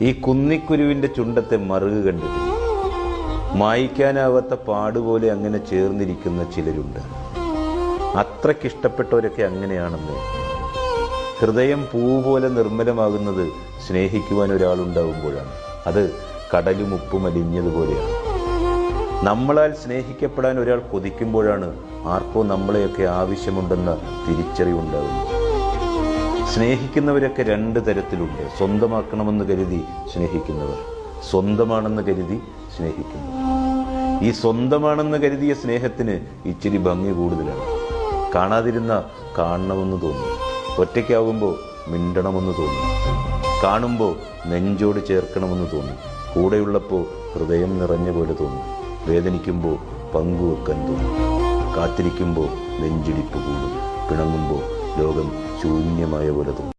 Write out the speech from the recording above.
ഈ കുന്നിക്കുരുവിൻ്റെ ചുണ്ടത്തെ മറുക് കണ്ടിട്ടില്ല. മായ്ക്കാനാവാത്ത പാടുപോലെ അങ്ങനെ ചേർന്നിരിക്കുന്ന ചിലരുണ്ട്. അത്രയ്ക്കിഷ്ടപ്പെട്ടവരൊക്കെ അങ്ങനെയാണെന്ന്. ഹൃദയം പൂപോലെ നിർമ്മലമാകുന്നത് സ്നേഹിക്കുവാൻ ഒരാളുണ്ടാവുമ്പോഴാണ്. അത് കടലും ഉപ്പും അലിഞ്ഞതുപോലെയാണ്. നമ്മളാൽ സ്നേഹിക്കപ്പെടാൻ ഒരാൾ കൊതിക്കുമ്പോഴാണ് ആർക്കോ നമ്മളെയൊക്കെ ആവശ്യമുണ്ടെന്ന തിരിച്ചറിവുണ്ടാകുന്നത്. സ്നേഹിക്കുന്നവരൊക്കെ രണ്ട് തരത്തിലുണ്ട്. സ്വന്തമാക്കണമെന്ന് കരുതി സ്നേഹിക്കുന്നവർ, സ്വന്തമാണെന്ന് കരുതി സ്നേഹിക്കുന്നവർ. ഈ സ്വന്തമാണെന്ന് കരുതിയ സ്നേഹത്തിന് ഇച്ചിരി ഭംഗി കൂടുതലാണ്. കാണാതിരുന്ന കാണണമെന്ന് തോന്നും. ഒറ്റയ്ക്കാവുമ്പോൾ മിണ്ടണമെന്ന് തോന്നും. കാണുമ്പോൾ നെഞ്ചോട് ചേർക്കണമെന്ന് തോന്നും. കൂടെയുള്ളപ്പോൾ ഹൃദയം നിറഞ്ഞ പോലെ തോന്നും. വേദനിക്കുമ്പോൾ പങ്കുവെക്കാൻ തോന്നും. കാത്തിരിക്കുമ്പോൾ നെഞ്ചിടിപ്പ് കൂടും. പിണങ്ങുമ്പോൾ ലോകം ശൂന്യമായ പോലെ തോന്നും.